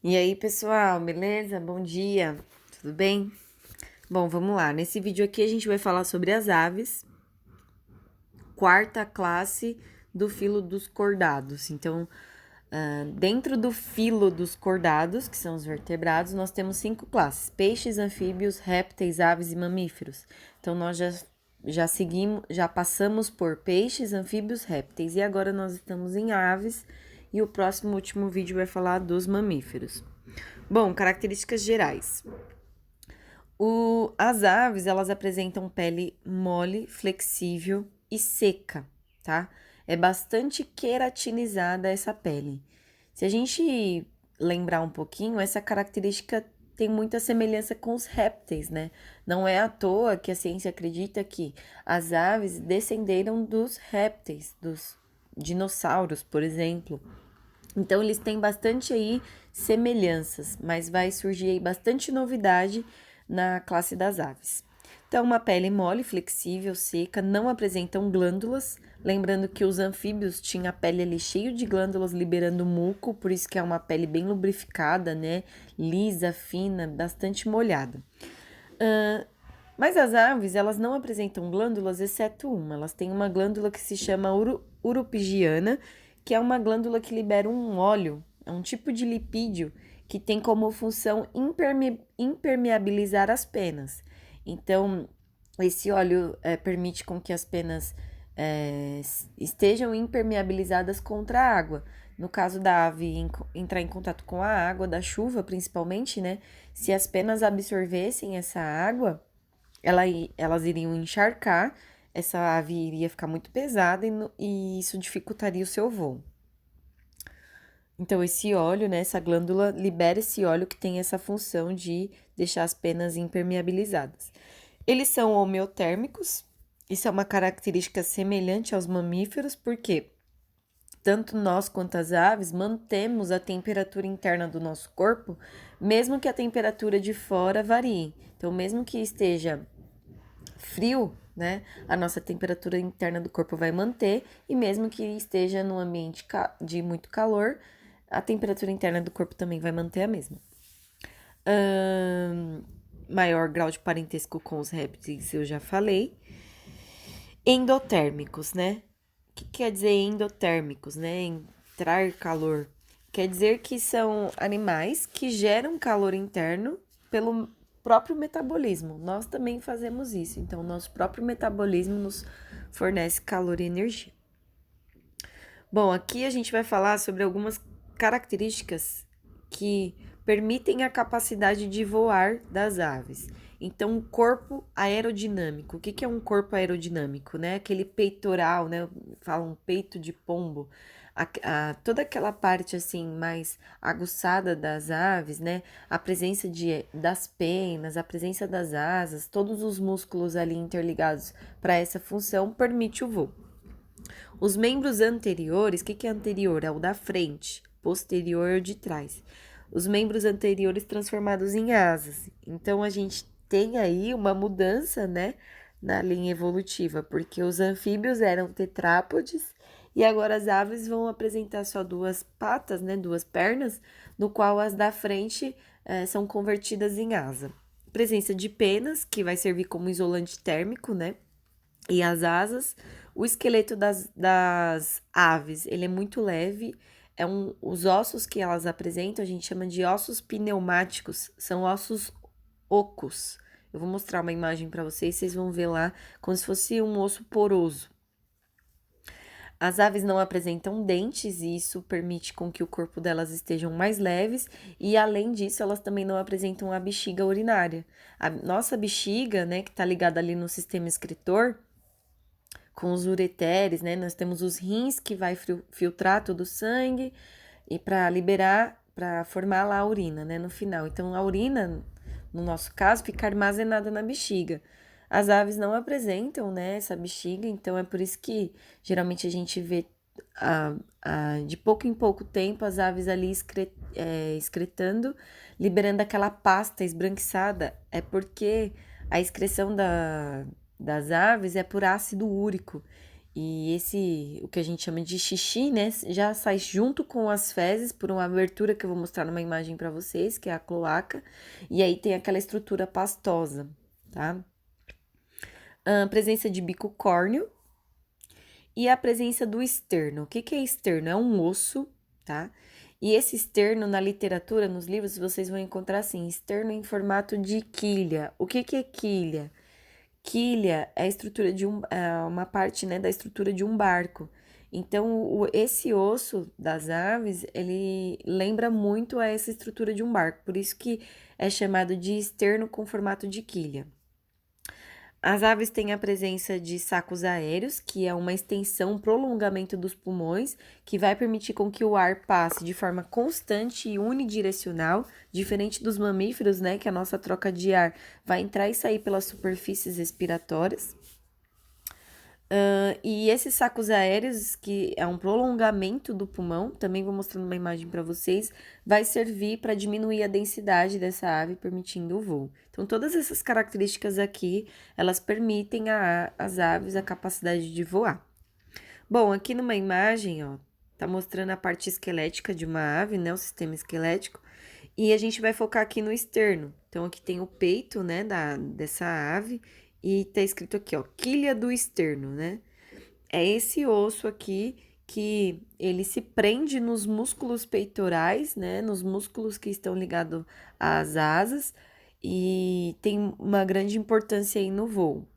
E aí, pessoal, beleza? Bom dia, tudo bem? Bom, vamos lá. Nesse vídeo aqui a gente vai falar sobre as aves, quarta classe do filo dos cordados. Então, dentro do filo dos cordados, que são os vertebrados, nós temos 5 classes: peixes, anfíbios, répteis, aves e mamíferos. Então, nós já seguimos, já passamos por peixes, anfíbios, répteis e agora nós estamos em aves e o próximo último vídeo vai falar dos mamíferos. Bom, características gerais. As aves, elas apresentam pele mole, flexível e seca, tá? É bastante queratinizada essa pele. Se a gente lembrar um pouquinho, essa característica tem muita semelhança com os répteis, né? Não é à toa que a ciência acredita que as aves descenderam dos répteis, dos dinossauros, por exemplo. Então, eles têm bastante aí semelhanças, mas vai surgir aí bastante novidade na classe das aves. Então, uma pele mole, flexível, seca, não apresentam glândulas. Lembrando que os anfíbios tinham a pele ali cheio de glândulas liberando muco, por isso que é uma pele bem lubrificada, né? Lisa, fina, bastante molhada. Mas as aves, elas não apresentam glândulas, exceto uma. Elas têm uma glândula que se chama urupigiana, que é uma glândula que libera um óleo, é um tipo de lipídio que tem como função impermeabilizar as penas. Então, esse óleo permite com que as penas estejam impermeabilizadas contra a água. No caso da ave entrar em contato com a água, da chuva principalmente, né? Se as penas absorvessem essa água, elas iriam encharcar, essa ave iria ficar muito pesada e isso dificultaria o seu voo. Então, esse óleo, né, essa glândula libera esse óleo que tem essa função de deixar as penas impermeabilizadas. Eles são homeotérmicos, isso é uma característica semelhante aos mamíferos, porque tanto nós quanto as aves mantemos a temperatura interna do nosso corpo, mesmo que a temperatura de fora varie. Então, mesmo que esteja frio, né, a nossa temperatura interna do corpo vai manter, e mesmo que esteja num ambiente de muito calor, a temperatura interna do corpo também vai manter a mesma. Maior grau de parentesco com os répteis, eu já falei. Endotérmicos, né? O que quer dizer endotérmicos, né? Entrar calor. Quer dizer que são animais que geram calor interno pelo próprio metabolismo. Nós também fazemos isso. Então, nosso próprio metabolismo nos fornece calor e energia. Bom, aqui a gente vai falar sobre algumas características que permitem a capacidade de voar das aves. Então, corpo aerodinâmico. O que é um corpo aerodinâmico, né? Aquele peitoral, né? Falam peito de pombo. Toda aquela parte assim mais aguçada das aves, né? A presença das penas, a presença das asas, todos os músculos ali interligados para essa função permite o voo. Os membros anteriores, o que é anterior? É o da frente, posterior é o de trás. Os membros anteriores transformados em asas. Então, a gente tem aí uma mudança, né, na linha evolutiva, porque os anfíbios eram tetrápodes e agora as aves vão apresentar só duas patas, né, duas pernas, no qual as da frente são convertidas em asa. Presença de penas, que vai servir como isolante térmico, né? E as asas, o esqueleto das aves, ele é muito leve, os ossos que elas apresentam, a gente chama de ossos pneumáticos, são ossos ocos. Eu vou mostrar uma imagem para vocês, vocês vão ver lá como se fosse um osso poroso. As aves não apresentam dentes e isso permite com que o corpo delas estejam mais leves e, além disso, elas também não apresentam a bexiga urinária. A nossa bexiga, né, que está ligada ali no sistema excretor, com os ureteres, né? Nós temos os rins que vai filtrar todo o sangue e para liberar, para formar lá a urina, né? No final. Então, a urina, no nosso caso, fica armazenada na bexiga. As aves não apresentam, né, essa bexiga, então é por isso que geralmente a gente vê de pouco em pouco tempo as aves ali excretando, liberando aquela pasta esbranquiçada. É porque a excreção das aves é por ácido úrico. E o que a gente chama de xixi, né, já sai junto com as fezes por uma abertura que eu vou mostrar numa imagem para vocês, que é a cloaca. E aí tem aquela estrutura pastosa, tá? A presença de bico córneo e a presença do externo. O que que é externo? É um osso, tá? E esse externo, na literatura, nos livros, vocês vão encontrar assim, externo em formato de quilha. O que que é quilha? Quilha é a estrutura de uma parte, né, da estrutura de um barco. Então, esse osso das aves, ele lembra muito a essa estrutura de um barco, por isso que é chamado de externo com formato de quilha. As aves têm a presença de sacos aéreos, que é uma extensão, um prolongamento dos pulmões, que vai permitir com que o ar passe de forma constante e unidirecional, diferente dos mamíferos, né, que a nossa troca de ar vai entrar e sair pelas superfícies respiratórias. E esses sacos aéreos, que é um prolongamento do pulmão, também vou mostrando uma imagem para vocês, vai servir para diminuir a densidade dessa ave, permitindo o voo. Então, todas essas características aqui, elas permitem às aves a capacidade de voar. Bom, aqui numa imagem, ó, tá mostrando a parte esquelética de uma ave, né, o sistema esquelético, e a gente vai focar aqui no externo. Então, aqui tem o peito, né, dessa ave, e tá escrito aqui, ó, quilha do externo, né? É esse osso aqui que ele se prende nos músculos peitorais, né? Nos músculos que estão ligados às asas e tem uma grande importância aí no voo.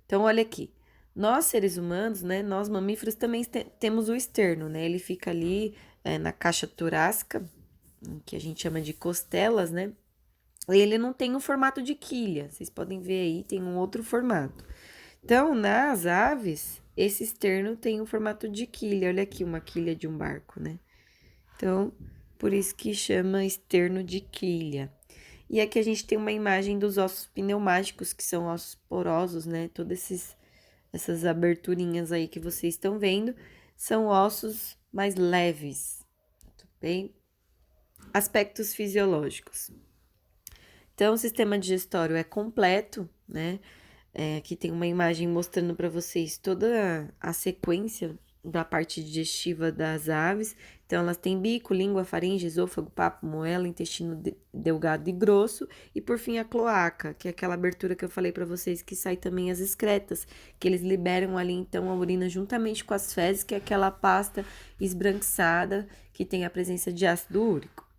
Então, olha aqui. Nós, seres humanos, né? Nós, mamíferos, também temos o externo, né? Ele fica ali na caixa torácica, que a gente chama de costelas, né? Ele não tem o formato de quilha, vocês podem ver aí, tem um outro formato. Então, nas aves, esse externo tem o formato de quilha. Olha aqui, uma quilha de um barco, né? Então, por isso que chama externo de quilha. E aqui a gente tem uma imagem dos ossos pneumáticos, que são ossos porosos, né? Todas essas aberturinhas aí que vocês estão vendo são ossos mais leves, tudo bem? Aspectos fisiológicos. Então, o sistema digestório é completo, né? Aqui tem uma imagem mostrando para vocês toda a sequência da parte digestiva das aves. Então, elas têm bico, língua, faringe, esôfago, papo, moela, intestino delgado e grosso. E, por fim, a cloaca, que é aquela abertura que eu falei para vocês que sai também as excretas, que eles liberam ali, então, a urina juntamente com as fezes, que é aquela pasta esbranquiçada que tem a presença de ácido úrico.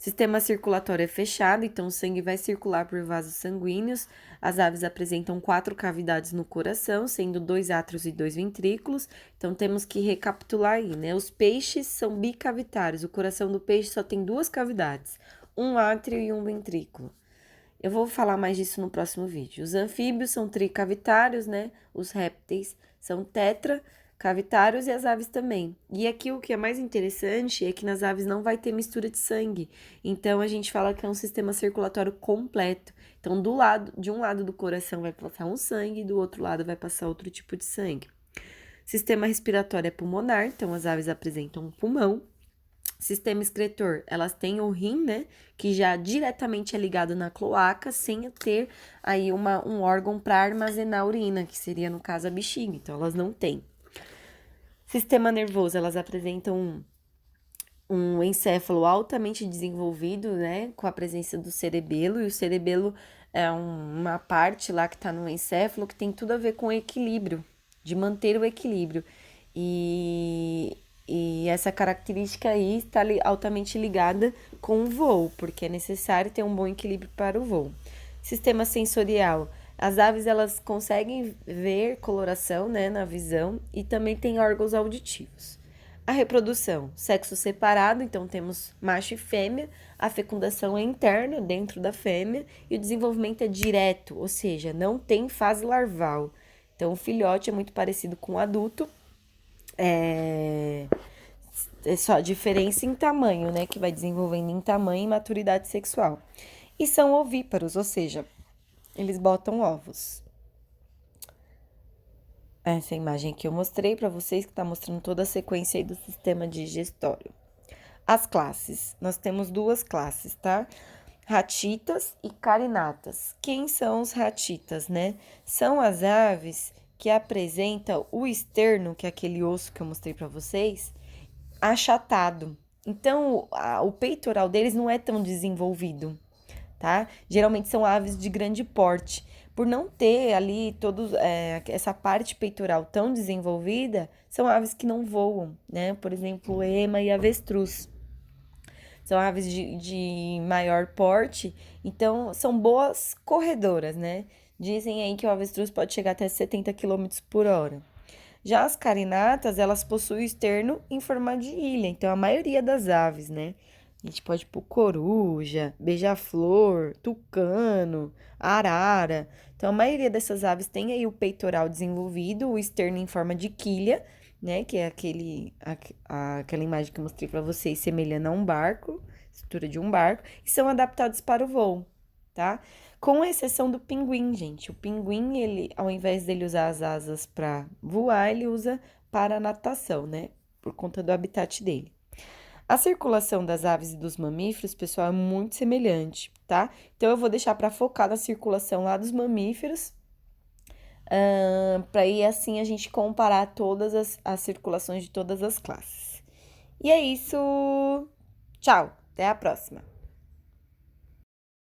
Sistema circulatório é fechado, então o sangue vai circular por vasos sanguíneos. As aves apresentam 4 cavidades no coração, sendo 2 átrios e 2 ventrículos. Então temos que recapitular aí, né? Os peixes são bicavitários. O coração do peixe só tem 2 cavidades, um átrio e um ventrículo. Eu vou falar mais disso no próximo vídeo. Os anfíbios são tricavitários, né? Os répteis são tetracavitários e as aves também. E aqui o que é mais interessante é que nas aves não vai ter mistura de sangue. Então a gente fala que é um sistema circulatório completo. Então de um lado do coração vai passar um sangue, do outro lado vai passar outro tipo de sangue. Sistema respiratório é pulmonar, então as aves apresentam um pulmão. Sistema excretor, elas têm o rim, né, que já diretamente é ligado na cloaca, sem ter aí um órgão para armazenar a urina, que seria, no caso, a bexiga, então elas não têm. Sistema nervoso, elas apresentam um encéfalo altamente desenvolvido, né, com a presença do cerebelo, e o cerebelo é uma parte lá que está no encéfalo que tem tudo a ver com o equilíbrio, de manter o equilíbrio. E essa característica aí está altamente ligada com o voo, porque é necessário ter um bom equilíbrio para o voo. Sistema sensorial. As aves, elas conseguem ver coloração, né, na visão e também tem órgãos auditivos. A reprodução, sexo separado, então temos macho e fêmea. A fecundação é interna, dentro da fêmea, e o desenvolvimento é direto, ou seja, não tem fase larval. Então, o filhote é muito parecido com o adulto. É só a diferença em tamanho, né? Que vai desenvolvendo em tamanho e maturidade sexual. E são ovíparos, ou seja, eles botam ovos. Essa imagem que eu mostrei para vocês, que está mostrando toda a sequência aí do sistema digestório. As classes. Nós temos 2 classes, tá? ratitas e carinatas. Quem são os ratitas, né? São as aves que apresentam o esterno, que é aquele osso que eu mostrei para vocês, achatado. Então, o peitoral deles não é tão desenvolvido, tá? Geralmente são aves de grande porte. Por não ter ali essa parte peitoral tão desenvolvida, são aves que não voam, né? Por exemplo, ema e avestruz. São aves de maior porte, então são boas corredoras, né? Dizem aí que o avestruz pode chegar até 70 quilômetros por hora. Já as carinatas, elas possuem o esterno em forma de ilha, então a maioria das aves, né? A gente pode pôr coruja, beija-flor, tucano, arara. Então a maioria dessas aves tem aí o peitoral desenvolvido, o esterno em forma de quilha, né? Que é aquela imagem que eu mostrei para vocês, semelhando a um barco, estrutura de um barco, e são adaptados para o voo, tá? Com exceção do pinguim, gente. O pinguim, ele, ao invés dele usar as asas para voar, ele usa para natação, né? Por conta do habitat dele. A circulação das aves e dos mamíferos, pessoal, é muito semelhante, tá? Então, eu vou deixar para focar na circulação lá dos mamíferos, para aí assim a gente comparar todas as circulações de todas as classes. E é isso. Tchau, até a próxima.